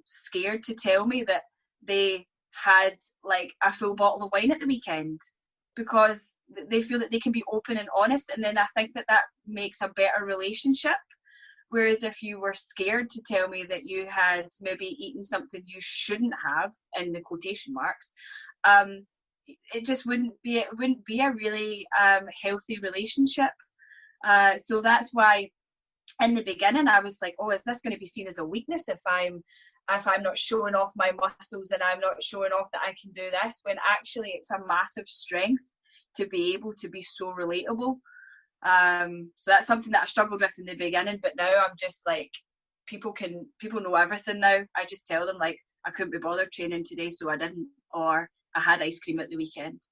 scared to tell me that they had like a full bottle of wine at the weekend, because they feel that they can be open and honest, and then I think that makes a better relationship. Whereas if you were scared to tell me that you had maybe eaten something you shouldn't have, in the quotation marks, it just wouldn't be a really healthy relationship. So that's why in the beginning I was like, oh, is this going to be seen as a weakness if I'm not showing off my muscles and I'm not showing off that I can do this, when actually it's a massive strength to be able to be so relatable. So that's something that I struggled with in the beginning, but now I'm just like, people know everything now. I just tell them, like, I couldn't be bothered training today, so I didn't, or I had ice cream at the weekend.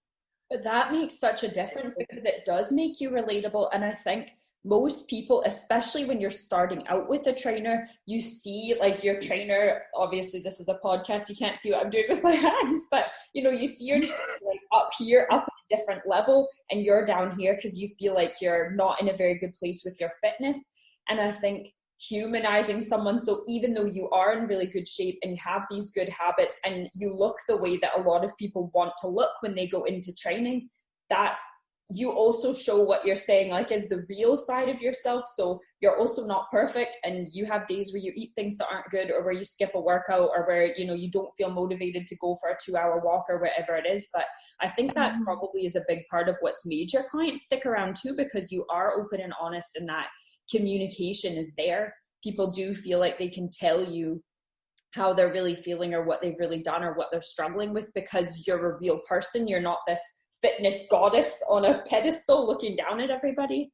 But that makes such a difference, because it does make you relatable. And I think most people, especially when you're starting out with a trainer, you see like your trainer, obviously this is a podcast, you can't see what I'm doing with my hands, but you see your trainer like up here, up at a different level, and you're down here because you feel like you're not in a very good place with your fitness. And I think humanizing someone, so even though you are in really good shape and you have these good habits and you look the way that a lot of people want to look when they go into training, that's, you also show what you're saying like is the real side of yourself. So you're also not perfect, and you have days where you eat things that aren't good, or where you skip a workout, or where you don't feel motivated to go for a 2-hour walk or whatever it is. But I think that probably is a big part of what's made your clients stick around too, because you are open and honest, and that communication is there. People do feel like they can tell you how they're really feeling, or what they've really done, or what they're struggling with, because you're a real person. You're not this fitness goddess on a pedestal looking down at everybody.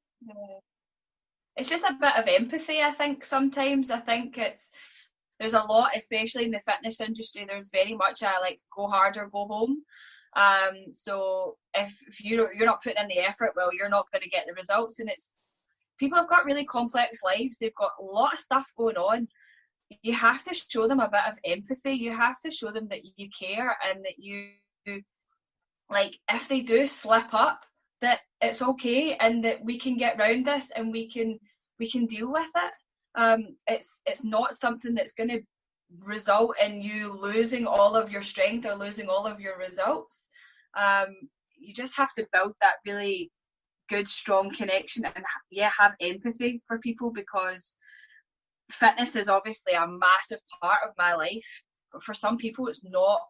It's just a bit of empathy, I think. Sometimes I think there's a lot, especially in the fitness industry, there's very much a like, go hard or go home. So if you're not putting in the effort, well, you're not going to get the results. And people have got really complex lives. They've got a lot of stuff going on. You have to show them a bit of empathy. You have to show them that you care, and that you, like, if they do slip up, that it's okay, and that we can get around this, and we can deal with it. It's not something that's going to result in you losing all of your strength or losing all of your results. You just have to build that really good, strong connection, and have empathy for people, because fitness is obviously a massive part of my life, but for some people it's not.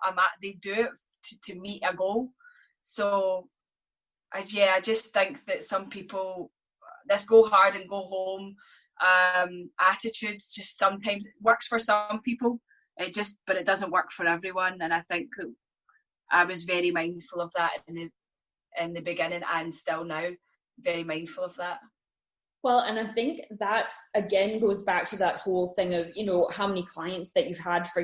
They do it to meet a goal. So I just think that some people, this go hard and go home attitudes just sometimes works for some people, but it doesn't work for everyone. And I think that I was very mindful of that in the beginning, and still now very mindful of that. Well, and I think that again goes back to that whole thing of, how many clients that you've had for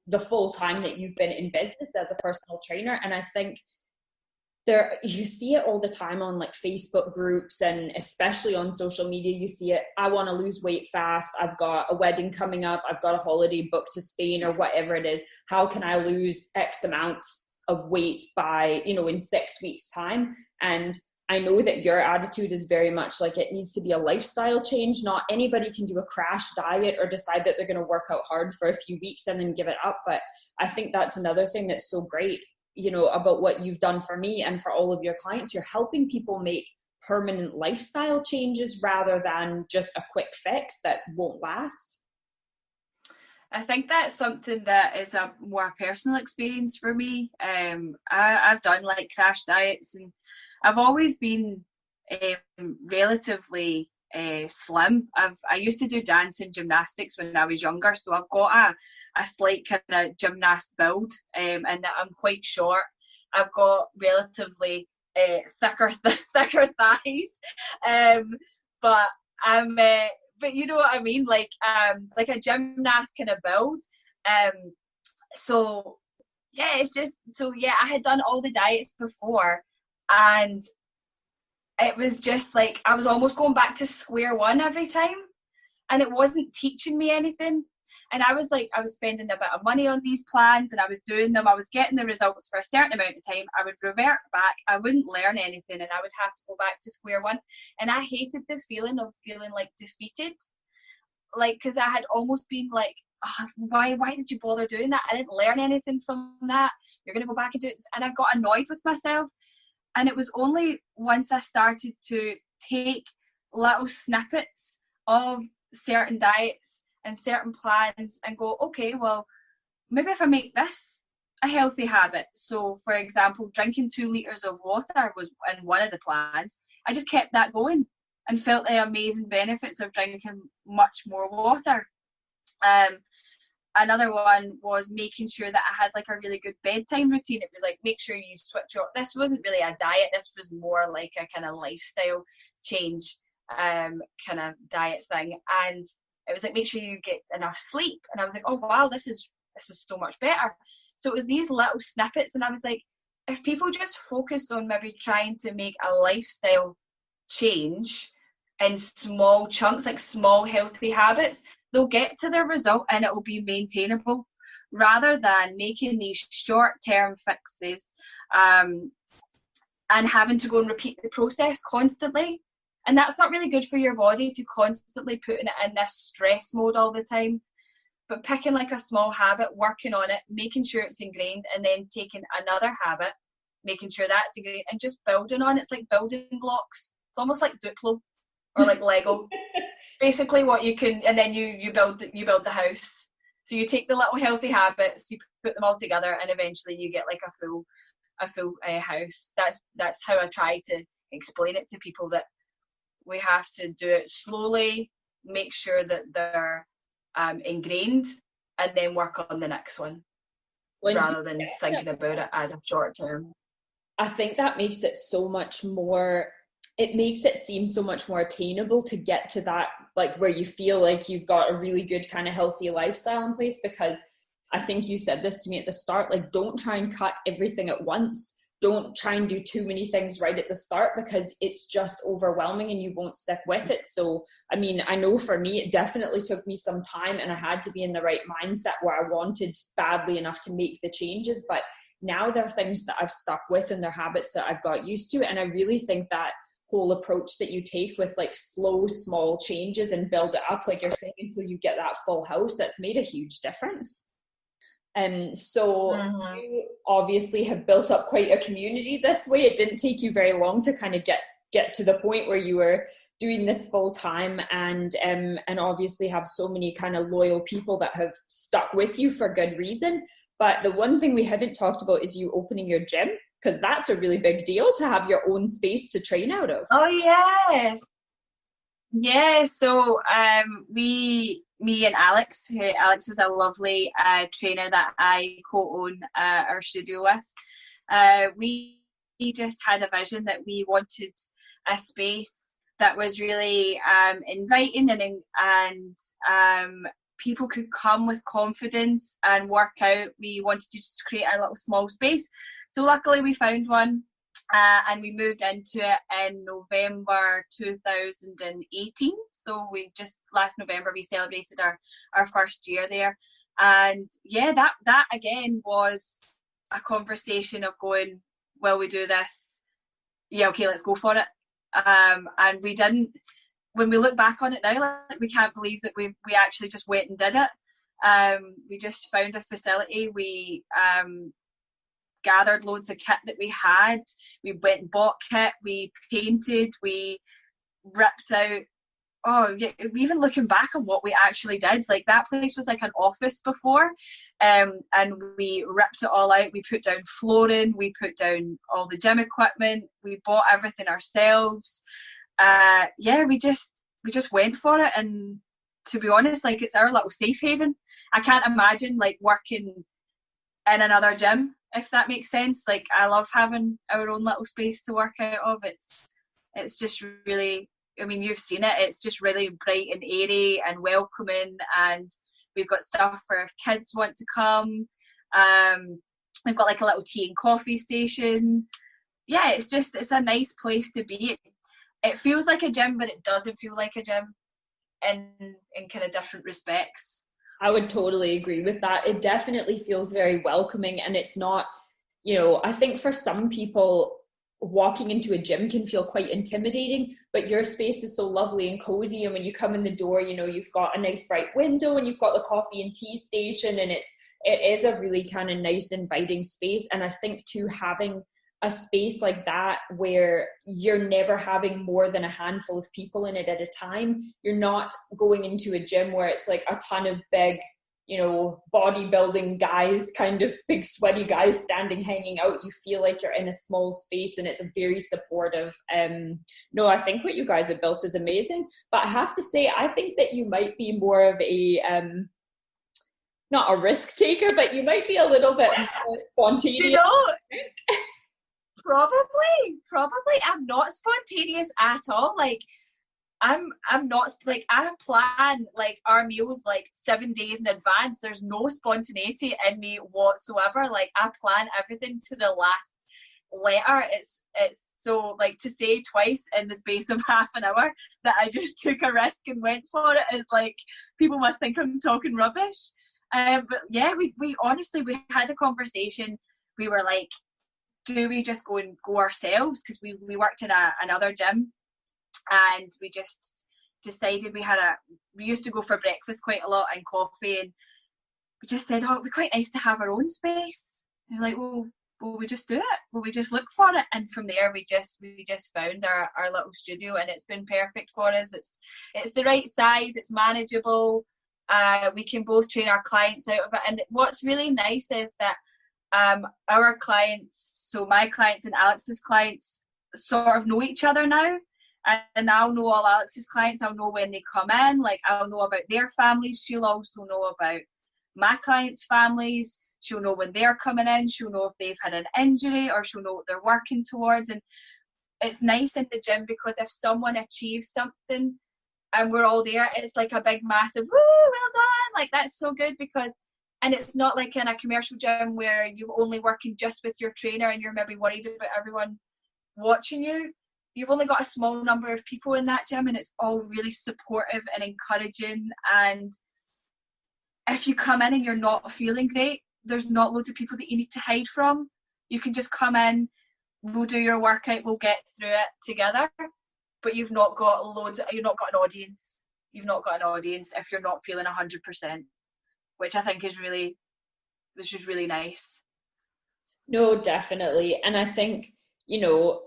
the full time that you've been in business as a personal trainer. And I think you see it all the time on like Facebook groups, and especially on social media, you see it. I want to lose weight fast. I've got a wedding coming up. I've got a holiday booked to Spain, or whatever it is. How can I lose X amount of weight by, in 6 weeks time? And I know that your attitude is very much like, it needs to be a lifestyle change. Not anybody can do a crash diet or decide that they're going to work out hard for a few weeks and then give it up. But I think that's another thing that's so great, about what you've done for me and for all of your clients. You're helping people make permanent lifestyle changes rather than just a quick fix that won't last. I think that's something that is a more personal experience for me. I've done like crash diets, and I've always been relatively slim. I used to do dance and gymnastics when I was younger, so I've got a slight kind of gymnast build, and that I'm quite short. I've got relatively thicker thighs, but I'm but you know what I mean, like a gymnast kind of build. So yeah, it's just, so yeah, I had done all the diets before, and it was just like I was almost going back to square one every time, and it wasn't teaching me anything. And I was spending a bit of money on these plans, and I was doing them, I was getting the results for a certain amount of time. I would revert back, I wouldn't learn anything, and I would have to go back to square one. And I hated the feeling of feeling like defeated, like, because I had almost been like, oh, why did you bother doing that? I didn't learn anything from that. You're going to go back and do it. And I got annoyed with myself. And it was only once I started to take little snippets of certain diets and certain plans and go, okay, well, maybe if I make this a healthy habit. So, for example, drinking 2 litres of water was in one of the plans. I just kept that going and felt the amazing benefits of drinking much more water. Another one was making sure that I had like a really good bedtime routine. It was like, make sure you switch off. This wasn't really a diet. This was more like a kind of lifestyle change kind of diet thing. And it was like, make sure you get enough sleep. And I was like, oh, wow, this is so much better. So it was these little snippets. And I was like, if people just focused on maybe trying to make a lifestyle change in small chunks, like small healthy habits, they'll get to their result and it will be maintainable, rather than making these short-term fixes and having to go and repeat the process constantly. And that's not really good for your body, to constantly putting it in this stress mode all the time. But picking like a small habit, working on it, making sure it's ingrained, and then taking another habit, making sure that's ingrained, and just building on it. It's like building blocks. It's almost like Duplo or like Lego. It's basically what you can, and then you build the house. So you take the little healthy habits, you put them all together, and eventually you get like a full house. That's how I try to explain it to people, that we have to do it slowly, make sure that they're ingrained, and then work on the next one, rather than thinking about it as a short term. I think that makes it so much more, it makes it seem so much more attainable to get to that, like where you feel like you've got a really good kind of healthy lifestyle in place. Because I think you said this to me at the start, like, don't try and cut everything at once. Don't try and do too many things right at the start, because it's just overwhelming and you won't stick with it. So, I mean, I know for me, it definitely took me some time, and I had to be in the right mindset where I wanted badly enough to make the changes. But now there are things that I've stuck with, and they're habits that I've got used to. And I really think that whole approach that you take with like slow, small changes and build it up, like you're saying, until you get that full house, that's made a huge difference. So you obviously have built up quite a community this way. It didn't take you very long to kind of get to the point where you were doing this full time, and obviously have so many kind of loyal people that have stuck with you for good reason. But the one thing we haven't talked about is you opening your gym, because that's a really big deal, to have your own space to train out of. Oh yeah. So me and Alex is a lovely trainer that I co-own our studio with. We just had a vision that we wanted a space that was really inviting, and people could come with confidence and work out. We wanted to just create a little small space. So luckily we found one. And we moved into it in November 2018. So we just, last November, we celebrated our first year there. And yeah, that again was a conversation of going, well, we do this. Yeah, okay, let's go for it. And we didn't, when we look back on it now, like, we can't believe that we actually just went and did it. We just found a facility. We gathered loads of kit that we had. We went and bought kit, we painted, we ripped out. Oh yeah, even looking back on what we actually did, like that place was like an office before, and we ripped it all out. We put down flooring, we put down all the gym equipment, we bought everything ourselves. We just went for it, and to be honest, like, it's our little safe haven. I can't imagine like working in another gym, if that makes sense. Like, I love having our own little space to work out of. It's just really, I mean, you've seen it, it's just really bright and airy and welcoming, and we've got stuff for if kids want to come. We've got like a little tea and coffee station. Yeah, it's a nice place to be. It feels like a gym, but it doesn't feel like a gym in kind of different respects. I would totally agree with that. It definitely feels very welcoming, and it's not, I think for some people, walking into a gym can feel quite intimidating, but your space is so lovely and cozy. And when you come in the door, you know, you've got a nice bright window and you've got the coffee and tea station, and it is a really kind of nice, inviting space. And I think too, having a space like that where you're never having more than a handful of people in it at a time, you're not going into a gym where it's like a ton of big, you know, bodybuilding guys, kind of big sweaty guys standing, hanging out. You feel like you're in a small space, and it's a very supportive. No, I think what you guys have built is amazing. But I have to say, I think that you might be more of a, not a risk taker, but you might be a little bit more spontaneous. You know, probably. I'm not spontaneous at all. Like, I'm not, like, I plan like our meals like 7 days in advance. There's no spontaneity in me whatsoever. Like, I plan everything to the last letter. It's so, like, to say twice in the space of half an hour that I just took a risk and went for it is like, people must think I'm talking rubbish. But yeah, we honestly, we had a conversation. We were like, do we just go ourselves? Because we worked in another gym, and we just decided we used to go for breakfast quite a lot and coffee, and we just said, oh, it'd be quite nice to have our own space. And we're like, well, will we just do it? Will we just look for it? And from there, we just found our little studio, and it's been perfect for us. It's the right size, it's manageable. We can both train our clients out of it. And what's really nice is that our clients, so my clients and Alex's clients, sort of know each other now. And I'll know all Alex's clients. I'll know when they come in. Like, I'll know about their families. She'll also know about my clients' families. She'll know when they're coming in. She'll know if they've had an injury, or she'll know what they're working towards. And it's nice in the gym, because if someone achieves something and we're all there, it's like a big, massive, woo, well done. Like, that's so good, because, and it's not like in a commercial gym where you're only working just with your trainer and you're maybe worried about everyone watching you. You've only got a small number of people in that gym, and it's all really supportive and encouraging. And if you come in and you're not feeling great, there's not loads of people that you need to hide from. You can just come in, we'll do your workout, we'll get through it together. But you've not got an audience. You've not got an audience if you're not feeling 100%, which I think is really nice. No, definitely. And I think, you know,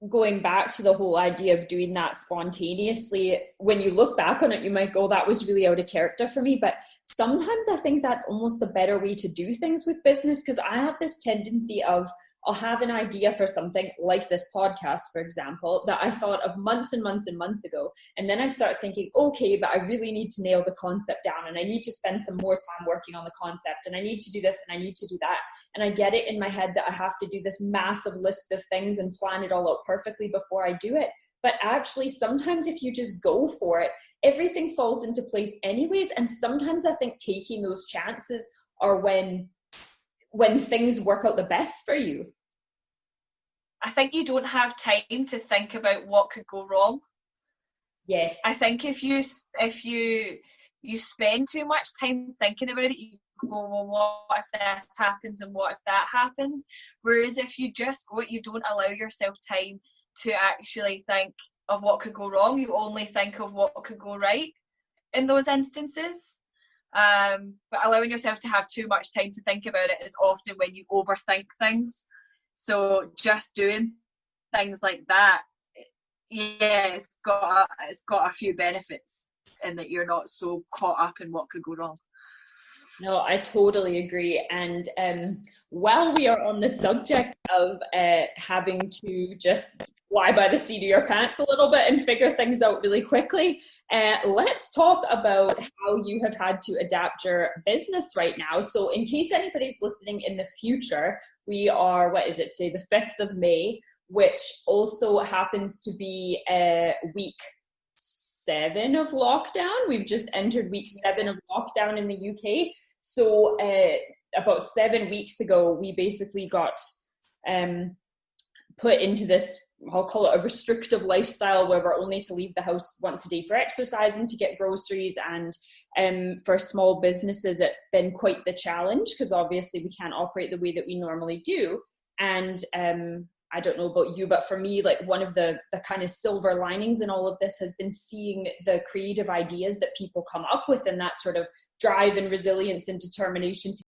going back to the whole idea of doing that spontaneously, when you look back on it, you might go, that was really out of character for me. But sometimes I think that's almost a better way to do things with business, because I have this tendency of, I'll have an idea for something like this podcast, for example, that I thought of months and months and months ago. And then I start thinking, okay, but I really need to nail the concept down, and I need to spend some more time working on the concept, and I need to do this and I need to do that. And I get it in my head that I have to do this massive list of things and plan it all out perfectly before I do it. But actually, sometimes if you just go for it, everything falls into place anyways. And sometimes I think taking those chances are when things work out the best for you. I think you don't have time to think about what could go wrong. Yes. I think if you spend too much time thinking about it, you go, well, what if this happens and what if that happens? Whereas if you just go, you don't allow yourself time to actually think of what could go wrong. You only think of what could go right in those instances. But allowing yourself to have too much time to think about it is often when you overthink things. So just doing things like that, yeah, it's got a few benefits in that you're not so caught up in what could go wrong. No, I totally agree. And while we are on the subject of having to just fly by the seat of your pants a little bit and figure things out really quickly, let's talk about how you have had to adapt your business right now. So in case anybody's listening in the future, we are, today, the 5th of May, which also happens to be week 7 of lockdown. We've just entered week 7 of lockdown in the UK. So about 7 weeks ago, we basically got put into this, I'll call it a restrictive lifestyle, where we're only to leave the house once a day for exercise and to get groceries. And for small businesses, it's been quite the challenge, because obviously we can't operate the way that we normally do. And I don't know about you, but for me, like one of the kind of silver linings in all of this has been seeing the creative ideas that people come up with, and that sort of drive and resilience and determination to